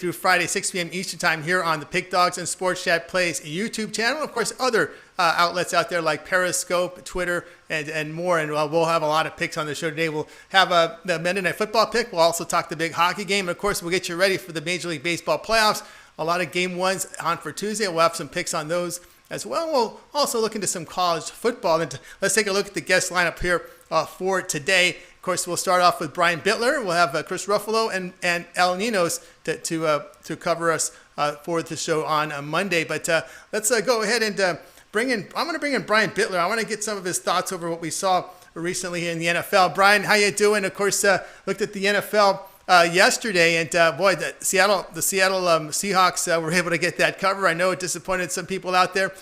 through Friday, 6 p.m. Eastern Time here on the Pick Dogs and Sports Chat Plays YouTube channel. Of course, other outlets out there like Periscope, Twitter, and more. And we'll have a lot of picks on the show today. We'll have the Monday Night Football pick. We'll also talk the big hockey game. And, of course, we'll get you ready for the Major League Baseball playoffs. A lot of game ones on for Tuesday. We'll have some picks on those as well. We'll also look into some college football. And let's take a look at the guest lineup here for today. Of course, we'll start off with Brian Bitler. We'll have Chris Ruffalo and Ninos to cover us for the show on Monday. But let's go ahead and bring in. I'm going to bring in Brian Bitler. I want to get some of his thoughts over what we saw recently in the NFL. Brian, how you doing? Of course, looked at the NFL yesterday, and boy, the Seattle Seahawks were able to get that cover. I know it disappointed some people out there.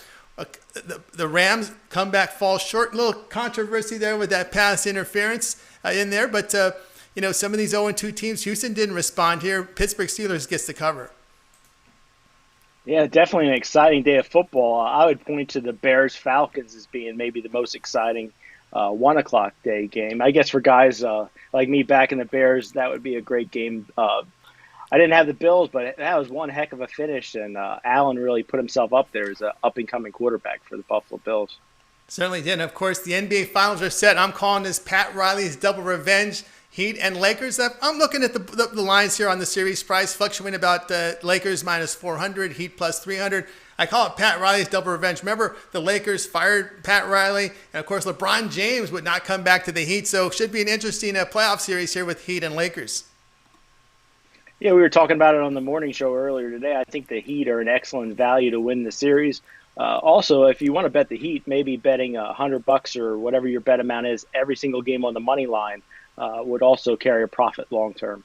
The Rams comeback falls short. A little controversy there with that pass interference in there, but some of these 0-2 teams, Houston didn't respond here. Pittsburgh Steelers gets the cover. Yeah, definitely an exciting day of football. I would point to the Bears-Falcons as being maybe the most exciting 1 o'clock day game. I guess for guys like me back in the Bears, that would be a great game. I didn't have the Bills, but that was one heck of a finish, and Allen really put himself up there as an up-and-coming quarterback for the Buffalo Bills. Certainly did. And of course, the NBA Finals are set. I'm calling this Pat Riley's double revenge. Heat and Lakers. I'm looking at the lines here on the series price, fluctuating about Lakers minus 400, Heat plus 300. I call it Pat Riley's double revenge. Remember, the Lakers fired Pat Riley, and of course, LeBron James would not come back to the Heat. So it should be an interesting playoff series here with Heat and Lakers. Yeah, we were talking about it on the morning show earlier today. I think the Heat are an excellent value to win the series. Also, if you want to bet the Heat, maybe betting $100 or whatever your bet amount is every single game on the money line would also carry a profit long term.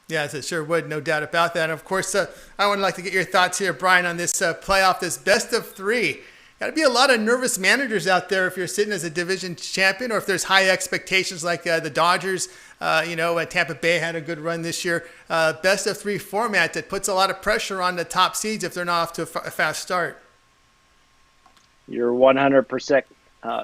Yes, it sure would, no doubt about that. And of course, I would like to get your thoughts here, Brian, on this playoff, this best of three. Got to be a lot of nervous managers out there if you're sitting as a division champion, or if there's high expectations like the Dodgers. Tampa Bay had a good run this year. Best of three format that puts a lot of pressure on the top seeds if they're not off to a fast start. You're 100%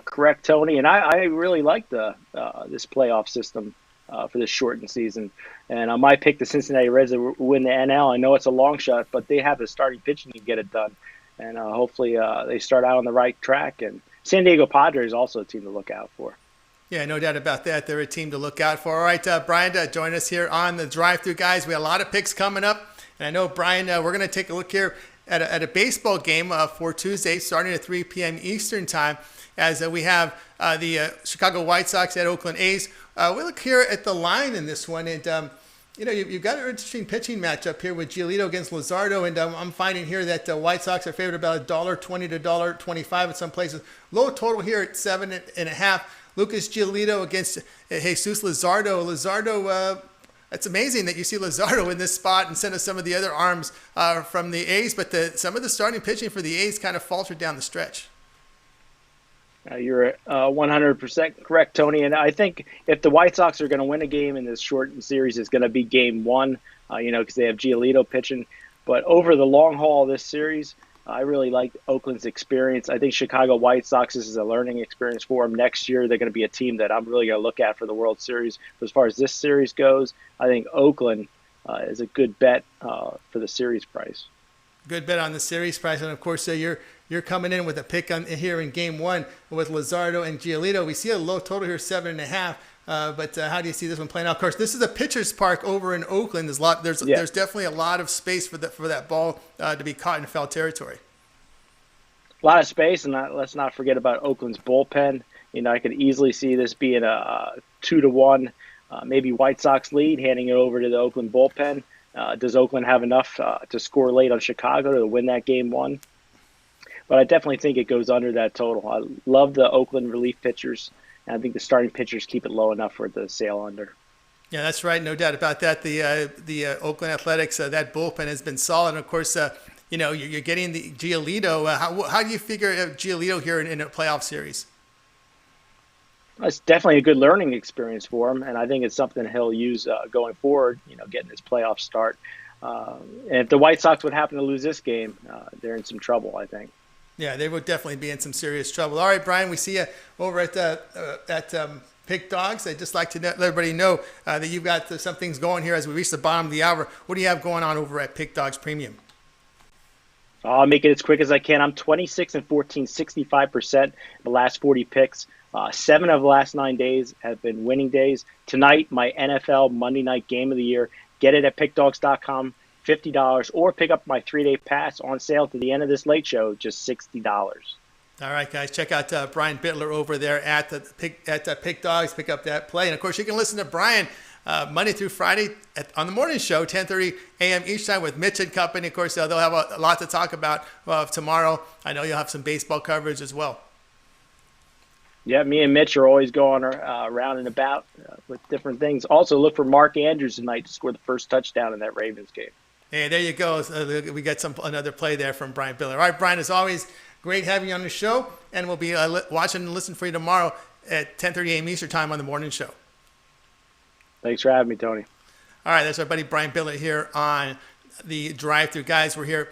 correct, Tony. And I really like this playoff system for this shortened season. And I might pick the Cincinnati Reds to win the NL. I know it's a long shot, but they have the starting pitching to get it done. And hopefully they start out on the right track. And San Diego Padres also a team to look out for. Yeah, no doubt about that. They're a team to look out for. All right, Brian, join us here on the drive-thru, guys. We have a lot of picks coming up. And I know, Brian, we're going to take a look here at a baseball game for Tuesday, starting at 3 p.m. Eastern time, as we have the Chicago White Sox at Oakland A's. We look here at the line in this one, and you've got an interesting pitching matchup here with Giolito against Luzardo, and I'm finding here that the White Sox are favored about $1.20 to $1.25 in some places. Low total here at 7.5. Lucas Giolito against Jesus Luzardo. Luzardo, it's amazing that you see Luzardo in this spot instead of some of the other arms from the A's, but some of the starting pitching for the A's kind of faltered down the stretch. You're 100% correct, Tony. And I think if the White Sox are going to win a game in this shortened series, it's going to be game one, because they have Giolito pitching. But over the long haul of this series, I really like Oakland's experience. I think Chicago White Sox, this is a learning experience for them. Next year, they're going to be a team that I'm really going to look at for the World Series. But as far as this series goes, I think Oakland is a good bet for the series price. Good bet on the series price. And, of course, you're coming in with a pick on here in game one with Luzardo and Giolito. We see a low total here, 7.5. But how do you see this one playing out? Of course, this is a pitcher's park over in Oakland. There's definitely a lot of space for that ball to be caught in foul territory. A lot of space, and let's not forget about Oakland's bullpen. I could easily see this being a 2-1, maybe White Sox lead, handing it over to the Oakland bullpen. Does Oakland have enough to score late on Chicago to win that game one? But I definitely think it goes under that total. I love the Oakland relief pitchers. And I think the starting pitchers keep it low enough for it to sail under. Yeah, that's right. No doubt about that. The Oakland Athletics, that bullpen has been solid. And of course, you're getting the Giolito. How do you figure Giolito here in a playoff series? It's definitely a good learning experience for him, and I think it's something he'll use going forward. Getting his playoff start. And if the White Sox would happen to lose this game, they're in some trouble, I think. Yeah, they would definitely be in some serious trouble. All right, Brian, we see you over at Pick Dogs. I'd just like to let everybody know that you've got some things going here as we reach the bottom of the hour. What do you have going on over at Pick Dogs Premium? I'll make it as quick as I can. I'm 26 and 14, 65% the last 40 picks. 7 of the last 9 days have been winning days. Tonight, my NFL Monday night game of the year. Get it at pickdogs.com, $50, or pick up my 3-day pass on sale to the end of this late show, just $60. All right, guys, check out Brian Bitler over there at Pick Dogs. Pick up that play. And, of course, you can listen to Brian Monday through Friday on the morning show, 10:30 a.m. each time with Mitch and company. Of course, they'll have a lot to talk about tomorrow. I know you'll have some baseball coverage as well. Yeah, me and Mitch are always going around and about with different things. Also, look for Mark Andrews tonight to score the first touchdown in that Ravens game. Hey, there you go. We got another play there from Brian Bitler. All right, Brian, as always, great having you on the show, and we'll be watching and listening for you tomorrow at 10:30 a.m. Eastern time on the morning show. Thanks for having me, Tony. All right, that's our buddy Brian Bitler here on the drive-thru. Guys, we're here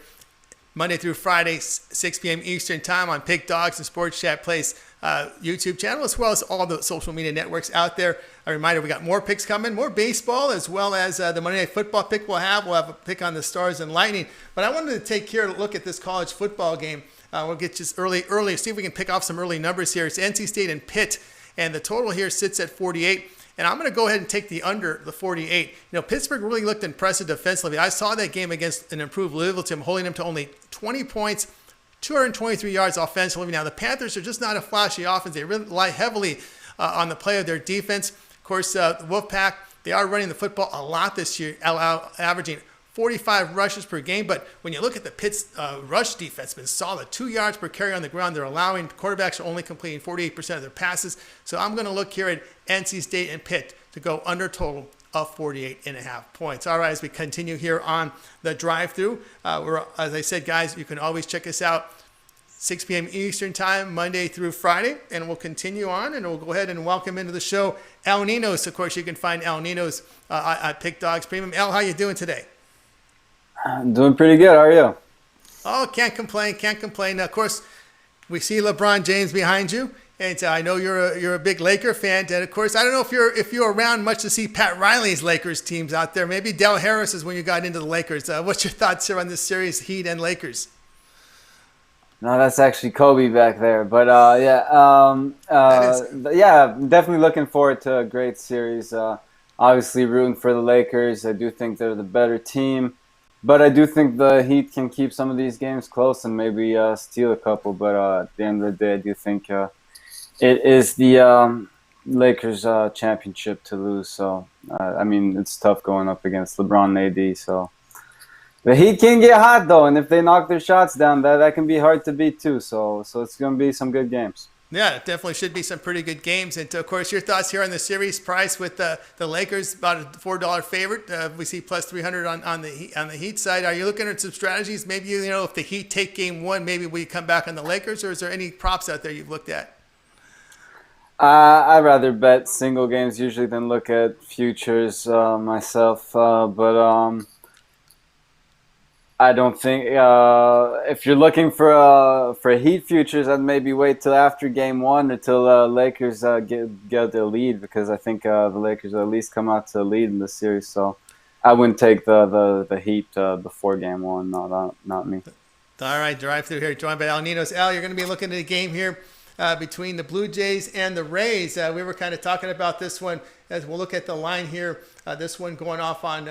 Monday through Friday, 6 p.m. Eastern time on Pick Dogs and Sports Chat Place YouTube channel, as well as all the social media networks out there. A reminder, we got more picks coming, more baseball, as well as the Monday Night Football pick we'll have. We'll have a pick on the Stars and Lightning. But I wanted to take care to look at this college football game. We'll get just early, see if we can pick off some early numbers here. It's NC State and Pitt, and the total here sits at 48. And I'm going to go ahead and take the under the 48. You know, Pittsburgh really looked impressive defensively. I saw that game against an improved Louisville team, holding them to only 20 points, 223 yards offensively. Now, the Panthers are just not a flashy offense. They rely heavily on the play of their defense. Of course, the Wolfpack, they are running the football a lot this year, averaging 45 rushes per game. But when you look at the Pitt's rush defense, it's been solid. 2 yards per carry on the ground. They're allowing quarterbacks are only completing 48% of their passes. So I'm going to look here at NC State and Pitt to go under total of 48.5 points. All right, as we continue here on the drive-thru, as I said, guys, you can always check us out 6 p.m. Eastern time, Monday through Friday, and we'll continue on, and we'll go ahead and welcome into the show El Ninos. Of course, you can find El Ninos at Pick Dogs Premium. El, how you doing today? I'm doing pretty good. How are you? Oh, can't complain. Of course, we see LeBron James behind you, and I know you're a big Laker fan. And of course, I don't know if you're around much to see Pat Riley's Lakers teams out there. Maybe Del Harris is when you got into the Lakers. What's your thoughts here on this series, Heat and Lakers? No, that's actually Kobe back there. But yeah, definitely looking forward to a great series. Obviously, rooting for the Lakers. I do think they're the better team. But I do think the Heat can keep some of these games close and maybe steal a couple. But at the end of the day, I do think it is the Lakers' championship to lose. So, I mean, it's tough going up against LeBron and AD. So the Heat can get hot, though. And if they knock their shots down, that can be hard to beat, too. So it's going to be some good games. Yeah, it definitely should be some pretty good games. And, of course, your thoughts here on the series price with the Lakers, about a $4 favorite. We see plus 300 on the Heat side. Are you looking at some strategies? Maybe, if the Heat take game one, maybe we come back on the Lakers? Or is there any props out there you've looked at? I'd rather bet single games usually than look at futures myself. I don't think if you're looking for Heat futures, I'd maybe wait till after game one or till Lakers get the lead, because I think the Lakers will at least come out to the lead in the series. So I wouldn't take the Heat before game one. Not me. All right, drive through here, joined by El Ninos. Al, you're going to be looking at a game here between the Blue Jays and the Rays. We were kind of talking about this one as we'll look at the line here. This one going off on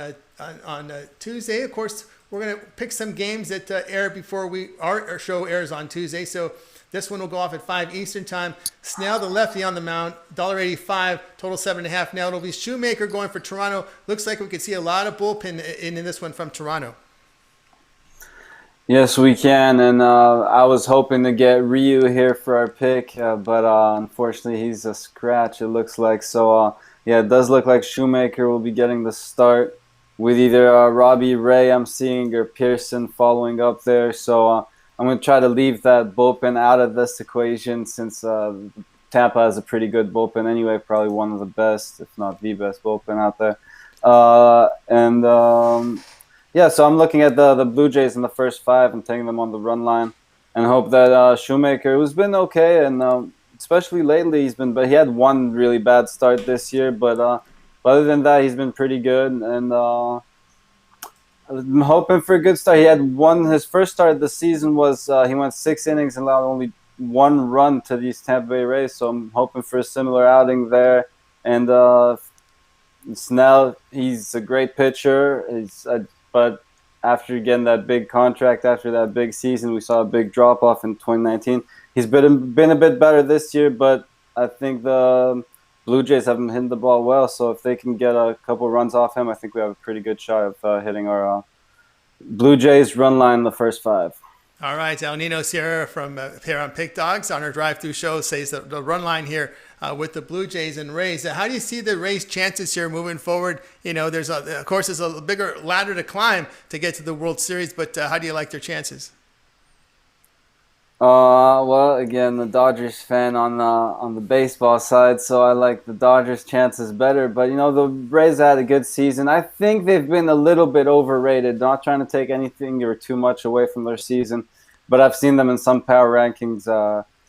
Tuesday, of course. We're going to pick some games that air before our show airs on Tuesday. So this one will go off at 5 Eastern time. Snell, the lefty on the mound, $1.85, total 7.5. Now it'll be Shoemaker going for Toronto. Looks like we could see a lot of bullpen in this one from Toronto. Yes, we can. And I was hoping to get Ryu here for our pick, but unfortunately he's a scratch, it looks like. So, yeah, it does look like Shoemaker will be getting the start, with either Robbie Ray I'm seeing or Pearson following up there. So I'm going to try to leave that bullpen out of this equation, since Tampa has a pretty good bullpen anyway, probably one of the best, if not the best bullpen out there. Yeah, so I'm looking at the Blue Jays in the first 5 and taking them on the run line, and hope that Shoemaker, who's been okay and especially lately, but he had one really bad start this year. But other than that, he's been pretty good, and I'm hoping for a good start. He had his first start of the season was he went 6 innings and allowed only one run to these Tampa Bay Rays. So I'm hoping for a similar outing there. And Snell, he's a great pitcher. But after getting that big contract, after that big season, we saw a big drop off in 2019. He's been a bit better this year, but I think the Blue Jays haven't hit the ball well. So if they can get a couple runs off him, I think we have a pretty good shot of hitting our Blue Jays run line in the first 5. All right, Ninos here from here on Pick Dogs on our drive-through show says that the run line here with the Blue Jays and Rays. How do you see the Rays' chances here moving forward? You know, there's a bigger ladder to climb to get to the World Series, but how do you like their chances? Well, again, the Dodgers fan on the baseball side, so I like the Dodgers' chances better. But the Rays had a good season. I think they've been a little bit overrated. Not trying to take anything or too much away from their season, but I've seen them in some power rankings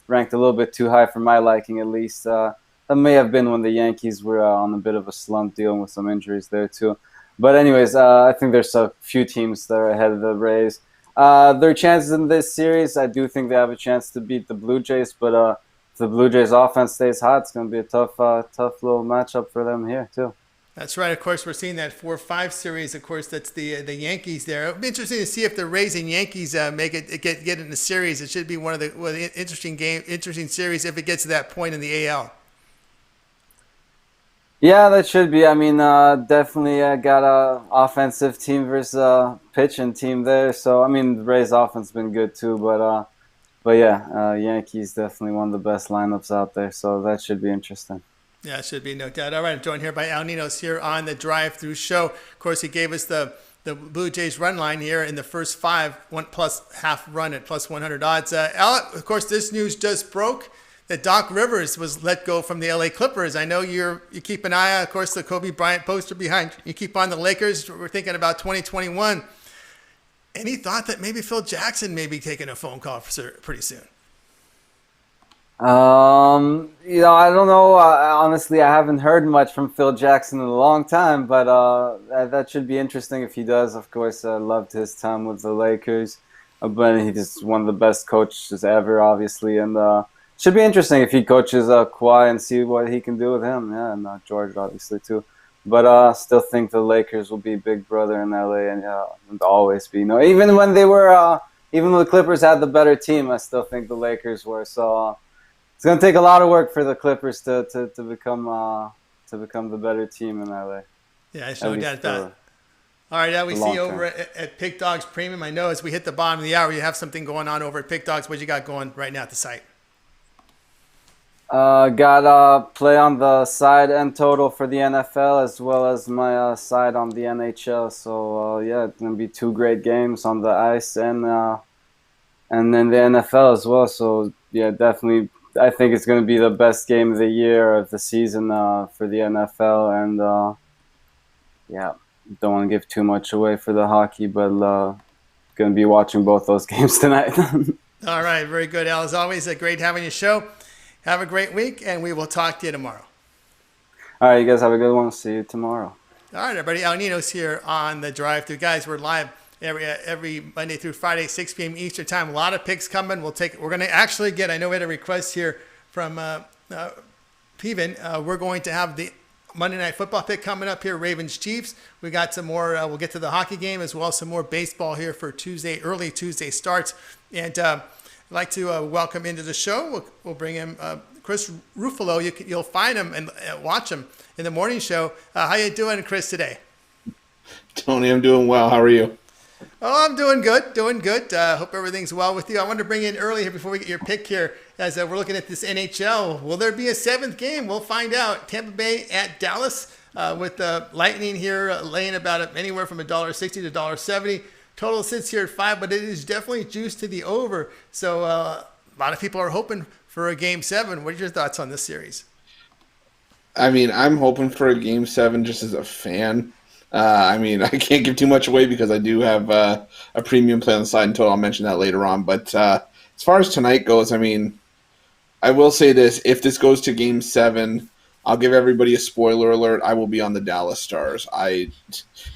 ranked a little bit too high for my liking, at least. That may have been when the Yankees were on a bit of a slump, dealing with some injuries there too. But anyways, I think there's a few teams that are ahead of the Rays. Their chances in this series, I do think they have a chance to beat the Blue Jays, but if the Blue Jays offense stays hot, it's going to be a tough little matchup for them here too. That's right. Of course, we're seeing that 4-5 series. Of course, that's the Yankees there. It'll be interesting to see if the Rays and Yankees make it get in the series. It should be one of the interesting series if it gets to that point in the AL. Yeah, that should be. I mean, definitely got a offensive team versus a pitching team there. So, I mean, the Rays' offense has been good too. But yeah, Yankees definitely one of the best lineups out there. So that should be interesting. Yeah, it should be, no doubt. All right, I'm joined here by Ninos here on the drive-through show. Of course, he gave us the Blue Jays run line here in the first 5, 1+ half run at plus 100 odds. Al, of course, this news just broke that Doc Rivers was let go from the LA Clippers. I know you keep an eye on, of course, the Kobe Bryant poster behind. You keep on the Lakers. We're thinking about 2021. Any thought that maybe Phil Jackson may be taking a phone call pretty soon? I don't know. Honestly, I haven't heard much from Phil Jackson in a long time, but that should be interesting if he does. Of course, I loved his time with the Lakers, but he's just one of the best coaches ever, obviously, and should be interesting if he coaches Kawhi and see what he can do with him. Yeah, and George obviously too. But still think the Lakers will be big brother in LA and always be. Even when they were, even when the Clippers had the better team, I still think the Lakers were. So it's going to take a lot of work for the Clippers to become the better team in LA. Yeah, I no doubt that. All right, we see you over at Pick Dogs Premium. I know as we hit the bottom of the hour, you have something going on over at Pick Dogs. What you got going right now at the site? Got play on the side and total for the NFL as well as my side on the NHL. So yeah, it's gonna be 2 great games on the ice and then the NFL as well. So yeah, definitely, I think it's gonna be the best game of the year of the season for the NFL. And yeah, don't want to give too much away for the hockey, but gonna be watching both those games tonight. All right, very good, Al. As always, great having your show. Have a great week, and we will talk to you tomorrow. All right, you guys have a good one. See you tomorrow. All right, everybody. Al Ninos here on the drive-through. Guys, we're live every Monday through Friday, 6 p.m. Eastern time. A lot of picks coming. We're going to actually get, I know we had a request here from Peven. We're going to have the Monday Night Football pick coming up here, Ravens Chiefs. We got some more. We'll get to the hockey game as well as some more baseball here for early Tuesday starts. And I'd like to welcome into the show. We'll bring him Chris Ruffalo. You'll find him and watch him in the morning show. How you doing, Chris, today? Tony, I'm doing well. How are you? Oh, I'm doing good. Hope everything's well with you. I wanted to bring in early here before we get your pick here as we're looking at this NHL. Will there be a 7th game? We'll find out. Tampa Bay at Dallas with the Lightning here laying about anywhere from $1.60 to $1.70. Total sits here at 5, but it is definitely juiced to the over. So a lot of people are hoping for a Game 7. What are your thoughts on this series? I mean, I'm hoping for a Game 7 just as a fan. I mean, I can't give too much away because I do have a premium play on the side until I'll mention that later on. But as far as tonight goes, I mean, I will say this: if this goes to Game 7, I'll give everybody a spoiler alert. I will be on the Dallas Stars. I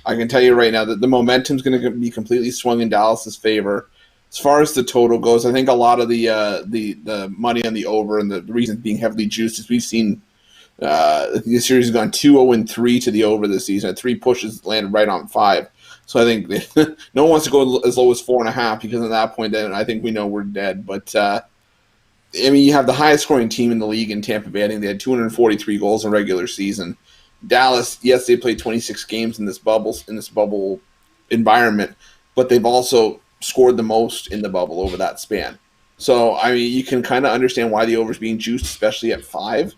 can tell you right now that the momentum's going to be completely swung in Dallas's favor. As far as the total goes, I think a lot of the money on the over and the reason being heavily juiced is we've seen the series has gone 2-0-3 to the over this season. 3 pushes landed right on 5. So I think no one wants to go as low as 4.5 because at that point, then I think we know we're dead. But I mean, you have the highest scoring team in the league in Tampa Bay. I think they had 243 goals in regular season. Dallas, yes, they played 26 games in this bubble environment, but they've also scored the most in the bubble over that span. So I mean, you can kind of understand why the over is being juiced, especially at 5.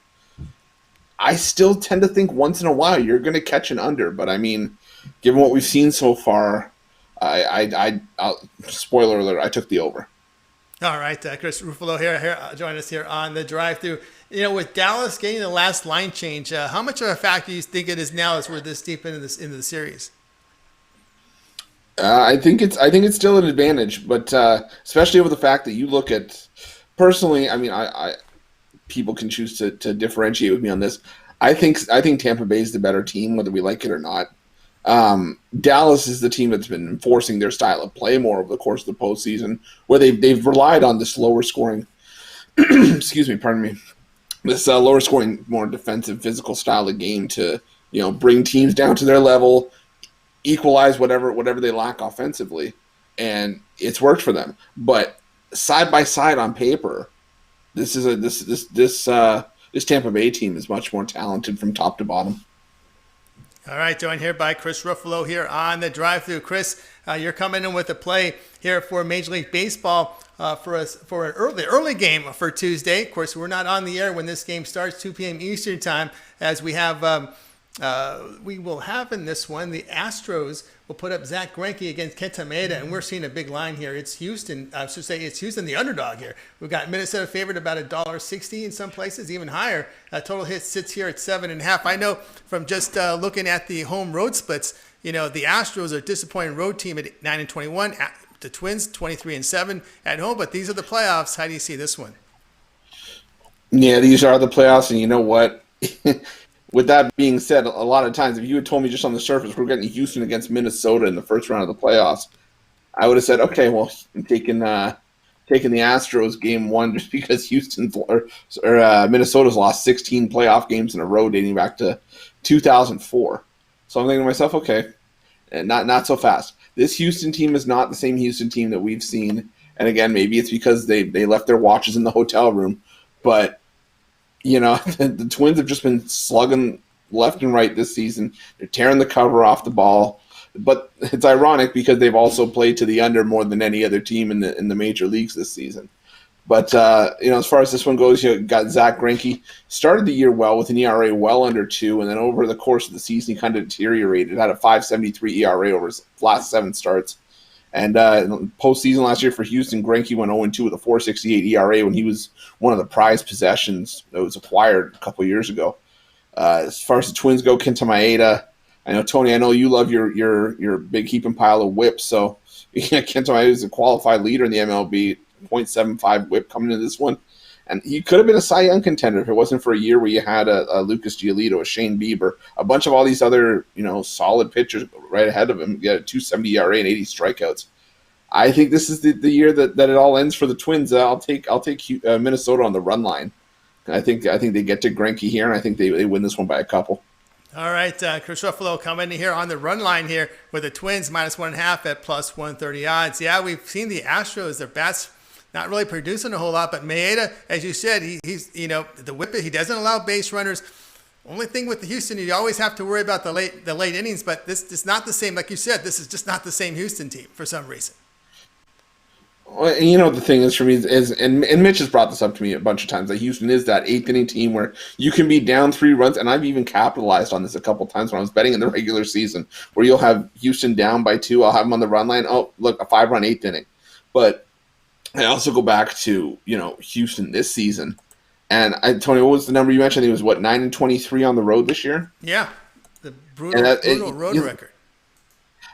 I still tend to think once in a while you're going to catch an under, but I mean, given what we've seen so far, I'll spoiler alert, I took the over. All right, Chris Ruffalo here join us here on the drive-through. You know, with Dallas getting the last line change, how much of a factor do you think it is now as we're this deep into the series? I think it's still an advantage, but especially with the fact that you look at personally. I mean, I people can choose to differentiate with me on this. I think Tampa Bay is the better team, whether we like it or not. Dallas is the team that's been enforcing their style of play more over the course of the postseason, where they've relied on this lower scoring. Excuse me, pardon me. This lower scoring, more defensive, physical style of game to bring teams down to their level, equalize whatever they lack offensively, and it's worked for them. But side by side on paper, this Tampa Bay team is much more talented from top to bottom. All right, joined here by Chris Ruffalo here on the drive-through. Chris, you're coming in with a play here for Major League Baseball for an early game for Tuesday. Of course, we're not on the air when this game starts, 2 p.m. Eastern time, as we have we will have in this one the Astros will put up Zach Greinke against Kenta Maeda, and we're seeing a big line here. It's Houston. I should say it's Houston, the underdog here. We've got Minnesota favored about $1.60 in some places, even higher. Total hit sits here at 7.5. I know from just looking at the home road splits, the Astros are a disappointing road team at 9-21. The Twins 23-7 at home, but these are the playoffs. How do you see this one? Yeah, these are the playoffs, and you know what? With that being said, a lot of times, if you had told me just on the surface we're getting Houston against Minnesota in the first round of the playoffs, I would have said, okay, well, I'm taking the Astros game 1 just because Minnesota's lost 16 playoff games in a row dating back to 2004. So I'm thinking to myself, okay, not so fast. This Houston team is not the same Houston team that we've seen. And again, maybe it's because they left their watches in the hotel room, but the Twins have just been slugging left and right this season. They're tearing the cover off the ball. But it's ironic because they've also played to the under more than any other team in the major leagues this season. But, as far as this one goes, got Zach Greinke. Started the year well with an ERA well under 2, and then over the course of the season, he kind of deteriorated. Had a 5.73 ERA over his last 7 starts. And postseason last year for Houston, Greinke went 0-2 with a 4.68 ERA when he was one of the prized possessions that was acquired a couple years ago. As far as the Twins go, Kenta Maeda. I know, Tony, I know you love your big heaping pile of whips. So Kenta Maeda is a qualified leader in the MLB, 0.75 whip coming into this one. And he could have been a Cy Young contender if it wasn't for a year where you had a Lucas Giolito, a Shane Bieber, a bunch of all these other solid pitchers right ahead of him. You had a 2.70 ERA and 80 strikeouts. I think this is the year that it all ends for the Twins. I'll take Minnesota on the run line. I think they get to Greinke here, and I think they win this one by a couple. All right, Chris Ruffalo coming in here on the run line here with the Twins -1.5 at +130 odds. Yeah, we've seen the Astros, their bats not really producing a whole lot, but Maeda, as you said, he's the whip. He doesn't allow base runners. Only thing with the Houston, you always have to worry about the late innings. But this is not the same, like you said. This is just not the same Houston team for some reason. Well, and the thing is for me is and Mitch has brought this up to me a bunch of times that Houston is that 8th inning team where you can be down 3 runs, and I've even capitalized on this a couple times when I was betting in the regular season, where you'll have Houston down by 2. I'll have them on the run line. Oh, look, a 5-run 8th inning, but I also go back to, Houston this season. And Tony, what was the number you mentioned? It was 9-23 on the road this year? Yeah. The brutal road record.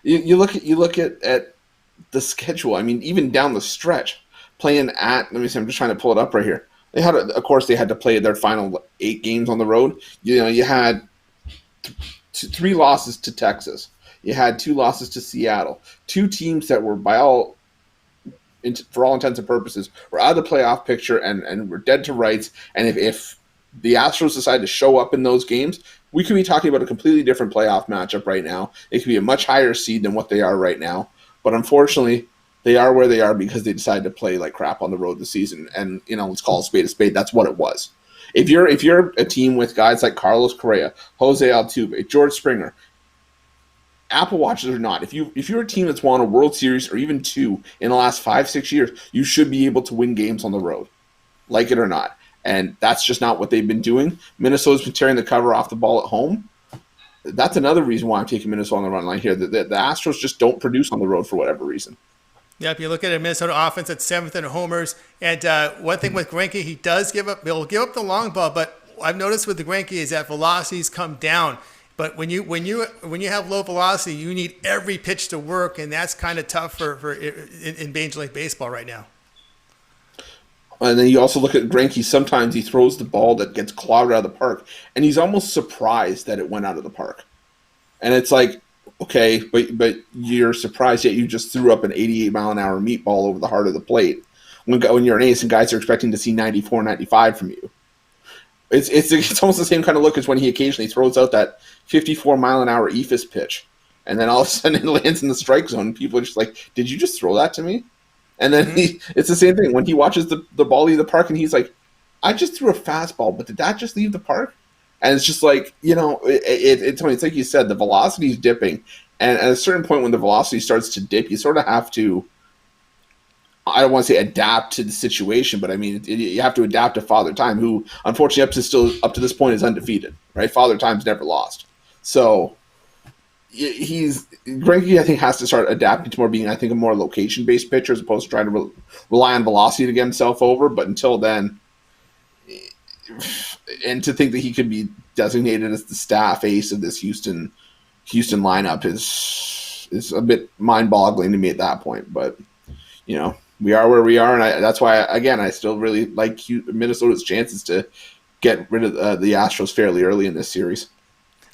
You look at the schedule. I mean, even down the stretch, playing at, let me see, I'm just trying to pull it up right here. Of course, they had to play their final 8 games on the road. You had 3 losses to Texas. You had 2 losses to Seattle. 2 teams that were for all intents and purposes, were out of the playoff picture and were dead to rights. And if the Astros decide to show up in those games, we could be talking about a completely different playoff matchup right now. It could be a much higher seed than what they are right now. But unfortunately, they are where they are because they decided to play like crap on the road this season. And, let's call a spade a spade. That's what it was. If you're a team with guys like Carlos Correa, Jose Altuve, George Springer, Apple Watches or not, if you're a team that's won a World Series or even 2 in the last 5-6 years, you should be able to win games on the road, like it or not. And that's just not what they've been doing. Minnesota's been tearing the cover off the ball at home. That's another reason why I'm taking Minnesota on the run line here. The Astros just don't produce on the road for whatever reason. Yeah, if you look at a Minnesota offense at 7th in homers, and one thing with Greinke, he'll give up the long ball, but I've noticed with the Greinke is that velocities come down. But when you have low velocity, you need every pitch to work, and that's kind of tough in Major League Baseball right now. And then you also look at Greinke. Sometimes he throws the ball that gets clouded out of the park, and he's almost surprised that it went out of the park. And it's like, okay, but you're surprised yet you just threw up an 88-mile-an-hour meatball over the heart of the plate when you're an ace and guys are expecting to see 94, 95 from you. It's almost the same kind of look as when he occasionally throws out that 54-mile-an-hour eephus pitch, and then all of a sudden it lands in the strike zone, and people are just like, did you just throw that to me? And then it's the same thing when he watches the ball leave the park, and he's like, I just threw a fastball, but did that just leave the park? And it's just like, it's like you said, the velocity is dipping. And at a certain point when the velocity starts to dip, you sort of have to, I don't want to say adapt to the situation, but I mean, you have to adapt to Father Time, who unfortunately up to this point is undefeated, right? Father Time's never lost. So Greinke, I think, has to start adapting to more being, I think, a more location-based pitcher as opposed to trying to rely on velocity to get himself over. But until then, and to think that he could be designated as the staff ace of this Houston lineup is a bit mind-boggling to me at that point. But we are where we are, and that's why I still really like Minnesota's chances to get rid of the Astros fairly early in this series.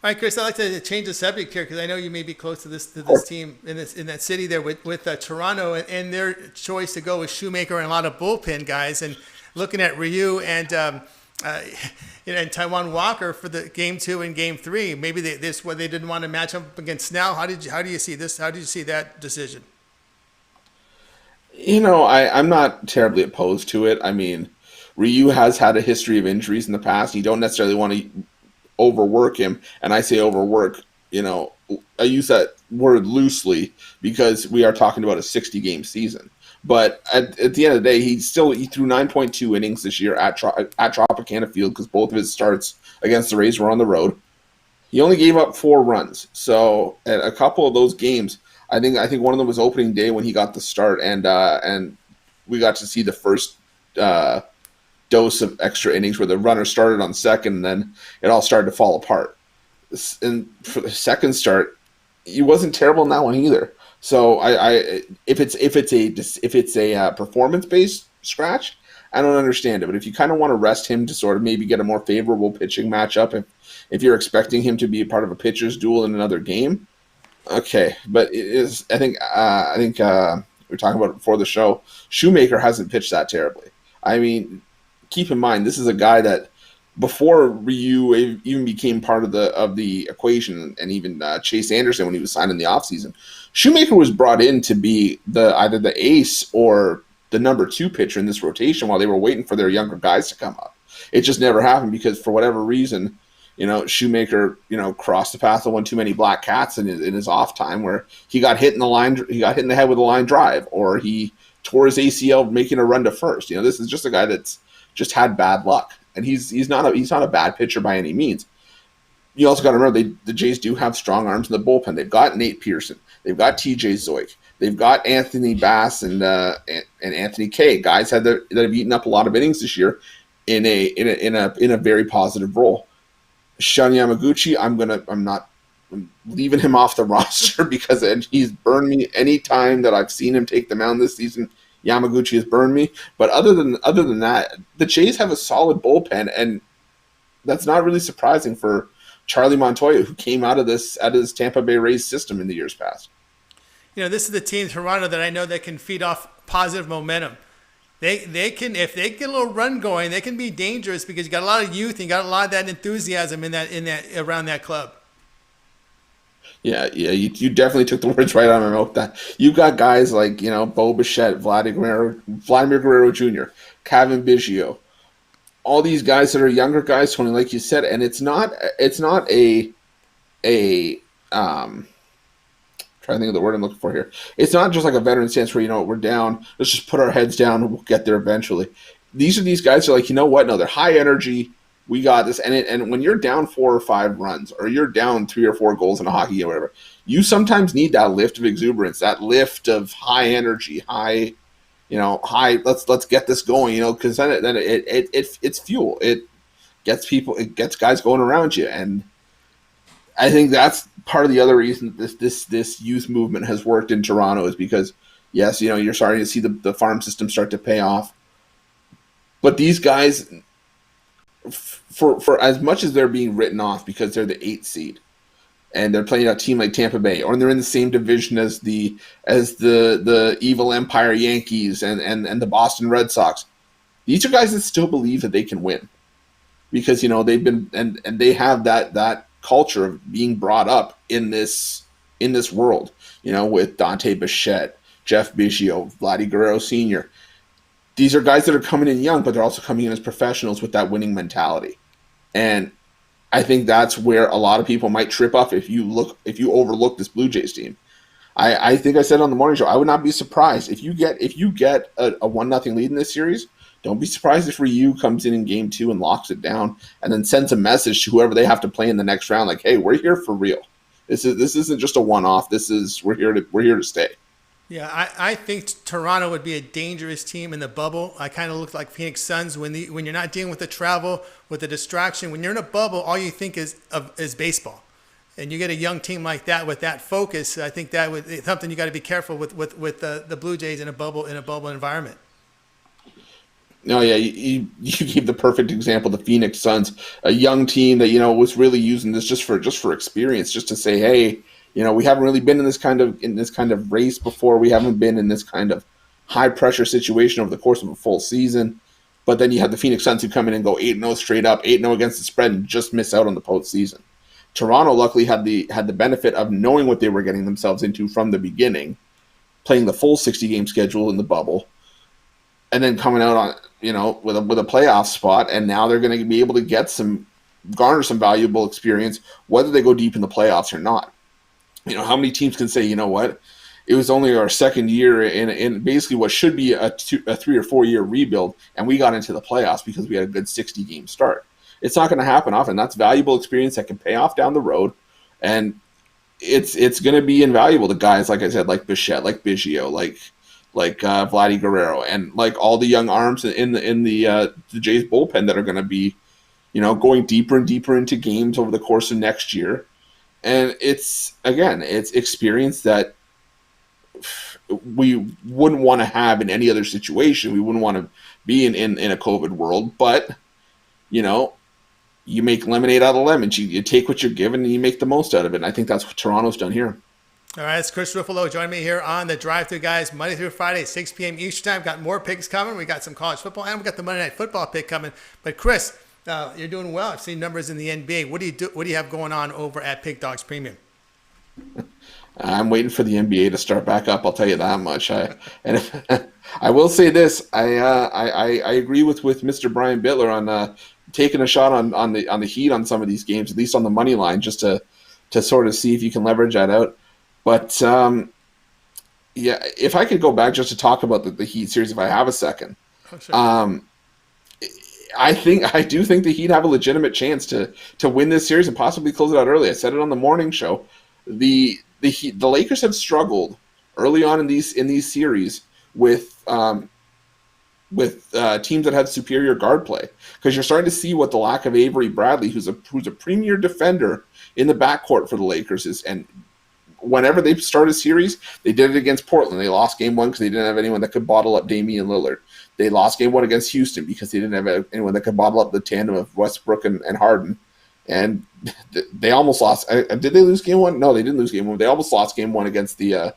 All right, Chris, I'd like to change the subject here because I know you may be close to this team in that city there with Toronto and their choice to go with Shoemaker and a lot of bullpen guys, and looking at Ryu and Taijuan Walker for the Game 2 and Game 3. Maybe they didn't want to match up against Snell. How do you see this? How did you see that decision? I'm not terribly opposed to it. I mean, Ryu has had a history of injuries in the past. You don't necessarily want to overwork him, and I say overwork, I use that word loosely because we are talking about a 60-game season. But at the end of the day, he threw 9.2 innings this year at Tropicana Field because both of his starts against the Rays were on the road. He only gave up 4 runs. So at a couple of those games, I think one of them was opening day when he got the start, and we got to see the first dose of extra innings where the runner started on second, and then it all started to fall apart. And for the second start, he wasn't terrible in that one either. So if it's a performance based scratch, I don't understand it. But if you kind of want to rest him to sort of maybe get a more favorable pitching matchup, if you're expecting him to be a part of a pitcher's duel in another game, okay. But it is, I think we were talking about it before the show. Shoemaker hasn't pitched that terribly. I mean, keep in mind, this is a guy that before Ryu even became part of the equation, and even Chase Anderson when he was signed in the offseason, Shoemaker was brought in to be either the ace or the number 2 pitcher in this rotation while they were waiting for their younger guys to come up. It just never happened because for whatever reason, Shoemaker, crossed the path of one too many black cats in his off time where he got hit in the head with a line drive, or he tore his ACL making a run to first. This is just a guy that's just had bad luck, and he's not a bad pitcher by any means. You also got to remember the Jays do have strong arms in the bullpen. They've got Nate Pearson, they've got TJ Zoik, they've got Anthony Bass and Anthony Kay, guys that have eaten up a lot of innings this year in a very positive role. Shun Yamaguchi, I'm leaving him off the roster because he's burned me any time that I've seen him take the mound this season. Yamaguchi has burned me. But other than that, the Jays have a solid bullpen, and that's not really surprising for Charlie Montoya, who came out of this Tampa Bay Rays system in the years past. This is the team, Toronto, that I know that can feed off positive momentum. They can, if they get a little run going, they can be dangerous because you got a lot of youth and you got a lot of that enthusiasm in that around that club. Yeah, you definitely took the words right out of my mouth. That you got guys like Bo Bichette, Vladimir Guerrero Jr., Kevin Biggio, all these guys that are younger guys, Tony, like you said, and it's not a trying to think of the word I'm looking for here. It's not just like a veteran stance where we're down, let's just put our heads down and we'll get there eventually. These guys are like, no, they're high energy. We got this, and when you're down 4 or 5 runs, or you're down 3 or 4 goals in a hockey game, or whatever, you sometimes need that lift of exuberance, that lift of high energy, high. Let's get this going, because then it's fuel. It gets guys going around you, and I think that's part of the other reason this youth movement has worked in Toronto is because, yes, you're starting to see the farm system start to pay off, but these guys, for as much as they're being written off because they're the 8th seed, and they're playing a team like Tampa Bay, or they're in the same division as the evil Empire Yankees and the Boston Red Sox. These are guys that still believe that they can win because they've been and they have that culture of being brought up in this world. With Dante Bichette, Jeff Biggio, Vladdy Guerrero Sr. These are guys that are coming in young, but they're also coming in as professionals with that winning mentality, and I think that's where a lot of people might trip up if you overlook this Blue Jays team. I think I said on the morning show, I would not be surprised if you get a 1-0 lead in this series. Don't be surprised if Ryu comes in game 2 and locks it down, and then sends a message to whoever they have to play in the next round, like, "Hey, we're here for real. This isn't just a one-off. We're here to stay." Yeah, I think Toronto would be a dangerous team in the bubble. I kind of look like Phoenix Suns when you're not dealing with the travel, with the distraction. When you're in a bubble, all you think is baseball, and you get a young team like that with that focus. I think it's something you got to be careful with the Blue Jays in a bubble environment. No, yeah, you gave the perfect example. The Phoenix Suns, a young team that was really using this just for experience, just to say, hey. We haven't really been in this kind of race before. We haven't been in this kind of high pressure situation over the course of a full season. But then you have the Phoenix Suns who come in and go 8-0 straight up, 8-0 against the spread, and just miss out on the postseason. Toronto luckily had the benefit of knowing what they were getting themselves into from the beginning, playing the full 60-game schedule in the bubble, and then coming out on with a playoff spot. And now they're going to be able to garner some valuable experience, whether they go deep in the playoffs or not. How many teams can say, what? It was only our second year in basically what should be a 3 or 4 year rebuild, and we got into the playoffs because we had a good 60-game start. It's not going to happen often. That's valuable experience that can pay off down the road, and it's going to be invaluable to guys, like I said, like Bichette, like Biggio, like Vladdy Guerrero, and like all the young arms in the Jays bullpen that are going to be, going deeper and deeper into games over the course of next year. And it's experience that we wouldn't want to have in any other situation. We wouldn't want to be in a COVID world. But, you make lemonade out of lemons. You take what you're given and you make the most out of it. And I think that's what Toronto's done here. All right, it's Chris Ruffalo. Join me here on the Drive Thru Guys, Monday through Friday, 6 p.m. Eastern Time. Got more picks coming. We got some college football, and we got the Monday Night Football pick coming. But, Chris, you're doing well. I've seen numbers in the NBA. What do you have going on over at Pick Dogs Premium? I'm waiting for the NBA to start back up. I'll tell you that much. I will say this. I agree with Mr. Brian Bitler on taking a shot on the Heat on some of these games, at least on the money line, just to sort of see if you can leverage that out. But yeah, if I could go back just to talk about the Heat series, if I have a second. Oh, sure. I do think the Heat have a legitimate chance to win this series and possibly close it out early. I said it on the morning show. The Lakers have struggled early on in these series with teams that have superior guard play, because you're starting to see what the lack of Avery Bradley, who's a premier defender in the backcourt for the Lakers, is, and whenever they start a series, they did it against Portland. They lost game one because they didn't have anyone that could bottle up Damian Lillard. They lost game one against Houston because they didn't have anyone that could bottle up the tandem of Westbrook and Harden. And they almost lost. Did they lose game one? No, they didn't lose game one. They almost lost game one against the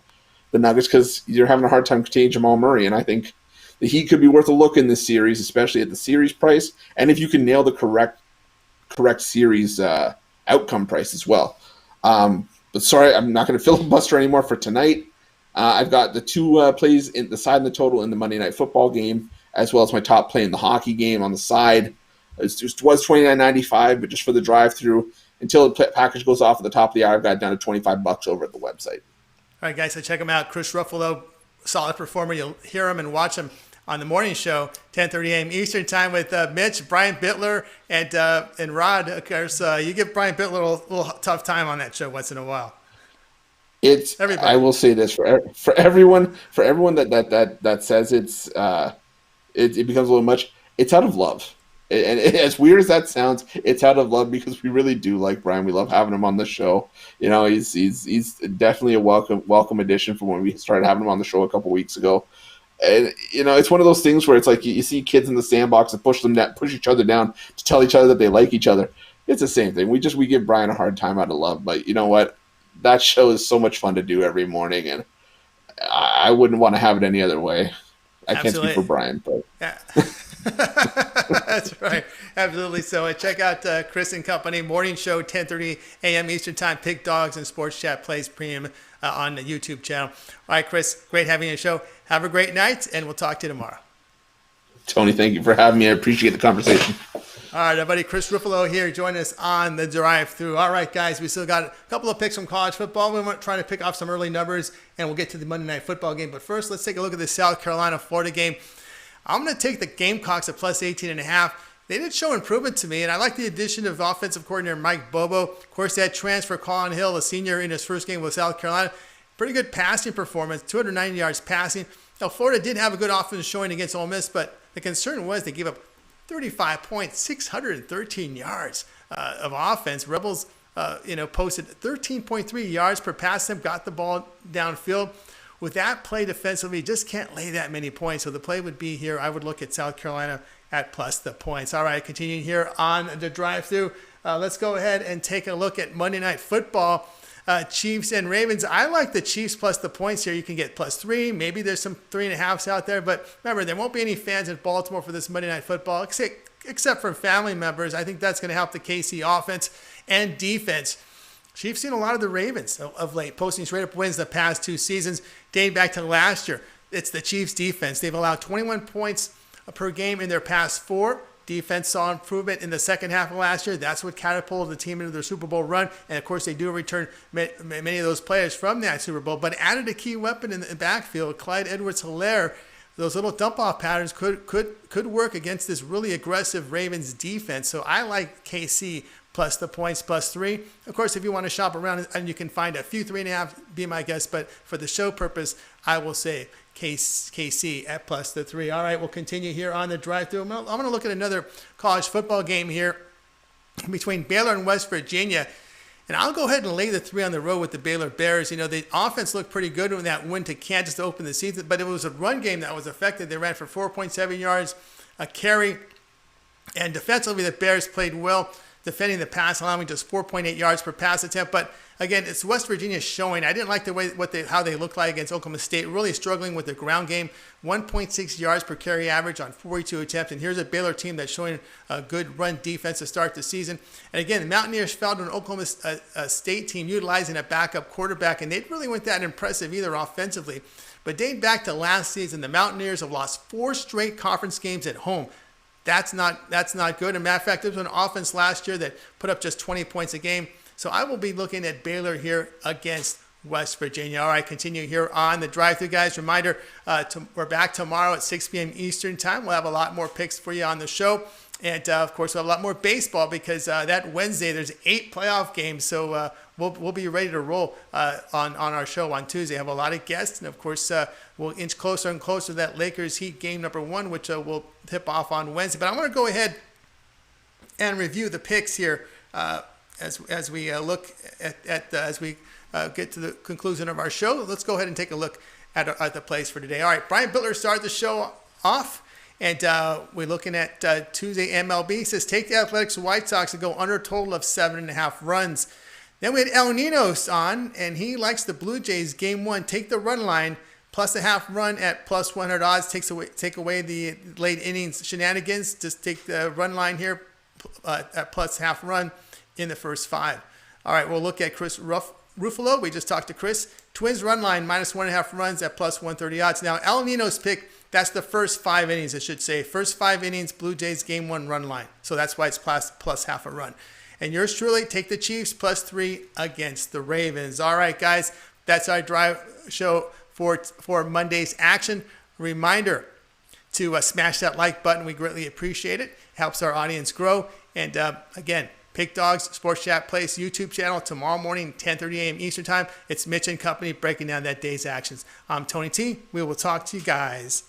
Nuggets because you're having a hard time containing Jamal Murray. And I think the Heat could be worth a look in this series, especially at the series price. And if you can nail the correct series outcome price as well. But sorry, I'm not going to filibuster anymore for tonight. I've got the two plays in the side and the total in the Monday Night Football game, as well as my top play in the hockey game on the side. It was $29.95, but just for the drive-through, until the package goes off at the top of the hour, I've got it down to $25 over at the website. All right, guys, so check him out. Chris Ruffalo, solid performer. You'll hear him and watch him on the morning show, 10:30 a.m. Eastern time with Mitch, Brian Bitler, and Rod. Of course, you give Brian Bitler a little tough time on that show once in a while. It's everybody. I will say this for everyone that says it becomes a little much. It's out of love, and as weird as that sounds, it's out of love because we really do like Brian. We love having him on the show. You know, he's definitely a welcome addition from when we started having him on the show a couple weeks ago. And, you know, it's one of those things where it's like you see kids in the sandbox and push each other down to tell each other that they like each other. It's the same thing. We give Brian a hard time out of love. But you know what? That show is so much fun to do every morning, and I wouldn't want to have it any other way. I can't speak for Brian, but yeah. That's right. Absolutely. So check out Chris and Company morning show, 10:30 a.m. Eastern time. Pick Dogs and Sports Chat Plays Premium on the YouTube channel. All right, Chris, great having you on the show. Have a great night, and we'll talk to you tomorrow. Tony, thank you for having me. I appreciate the conversation. All right, everybody. Chris Ruffalo here. Join us on the drive-through. All right, guys, we still got a couple of picks from college football. We're trying to pick off some early numbers, and we'll get to the Monday Night Football game. But first, let's take a look at the South Carolina-Florida game. I'm going to take the Gamecocks at plus 18.5. They did show improvement to me, and I like the addition of offensive coordinator Mike Bobo. Of course, that transfer, Colin Hill, a senior in his first game with South Carolina. Pretty good passing performance, 290 yards passing. Now, Florida did have a good offense showing against Ole Miss, but the concern was they gave up 35 points, 613 yards of offense. Rebels, posted 13.3 yards per pass attempt, got the ball downfield. With that play defensively, you just can't lay that many points. So the play would be here. I would look at South Carolina at plus the points. All right, continuing here on the drive-through. Let's go ahead and take a look at Monday Night Football. Chiefs and Ravens. I like the Chiefs plus the points here. You can get plus 3. Maybe there's some 3.5s out there. But remember, there won't be any fans in Baltimore for this Monday Night Football, except for family members. I think that's going to help the KC offense and defense. Chiefs seen a lot of the Ravens of late, posting straight up wins the past 2 seasons, dating back to last year. It's the Chiefs defense. They've allowed 21 points per game in their past 4. Defense saw improvement in the second half of last year. That's what catapulted the team into their Super Bowl run. And, of course, they do return many of those players from that Super Bowl. But added a key weapon in the backfield, Clyde Edwards-Helaire. Those little dump-off patterns could work against this really aggressive Ravens defense. So I like KC plus the points, plus 3. Of course, if you want to shop around, and you can find a few 3.5, be my guest. But for the show purpose, I will say KC at plus the 3. All right, we'll continue here on the drive-through. I'm going to look at another college football game here between Baylor and West Virginia. And I'll go ahead and lay the 3 on the road with the Baylor Bears. You know, the offense looked pretty good in that win to Kansas to open the season, but it was a run game that was affected. They ran for 4.7 yards a carry. And defensively, the Bears played well, defending the pass, allowing just 4.8 yards per pass attempt. But again, it's West Virginia showing. I didn't like the way how they looked like against Oklahoma State. Really struggling with the ground game. 1.6 yards per carry average on 42 attempts. And here's a Baylor team that's showing a good run defense to start the season. And again, the Mountaineers found an Oklahoma State team utilizing a backup quarterback, and they really weren't that impressive either offensively. But dating back to last season, the Mountaineers have lost 4 straight conference games at home. That's not good. As a matter of fact, there was an offense last year that put up just 20 points a game. So I will be looking at Baylor here against West Virginia. All right, continue here on the drive-thru, guys. Reminder, we're back tomorrow at 6 p.m. Eastern time. We'll have a lot more picks for you on the show. And, of course, we'll have a lot more baseball because that Wednesday there's 8 playoff games. So we'll be ready to roll on our show on Tuesday. Have a lot of guests. And, of course, we'll inch closer and closer to that Lakers-Heat game number 1, which will tip off on Wednesday. But I want to go ahead and review the picks here as we look as we get to the conclusion of our show, let's go ahead and take a look at the plays for today. All right, Brian Bitler started the show off. And we're looking at Tuesday MLB. He says, take the Athletics White Sox and go under a total of 7.5 runs. Then we had El Ninos on, and he likes the Blue Jays Game 1. Take the run line, plus a half run at plus 100 odds. Take away the late innings shenanigans. Just take the run line here at plus half run in the first 5. All right, we'll look at Chris Ruffalo. We just talked to Chris. Twins run line, minus 1.5 runs at plus 130 odds. Now, El Ninos pick, that's the first 5 innings, I should say. First 5 innings, Blue Jays Game 1 run line. So that's why it's plus half a run. And yours truly, take the Chiefs plus 3 against the Ravens. All right, guys, that's our drive show for Monday's action. Reminder to smash that like button. We greatly appreciate it. Helps our audience grow. And again, Pick Dogs Sports Chat Place YouTube channel tomorrow morning, 10:30 a.m. Eastern Time. It's Mitch and Company breaking down that day's actions. I'm Tony T. We will talk to you guys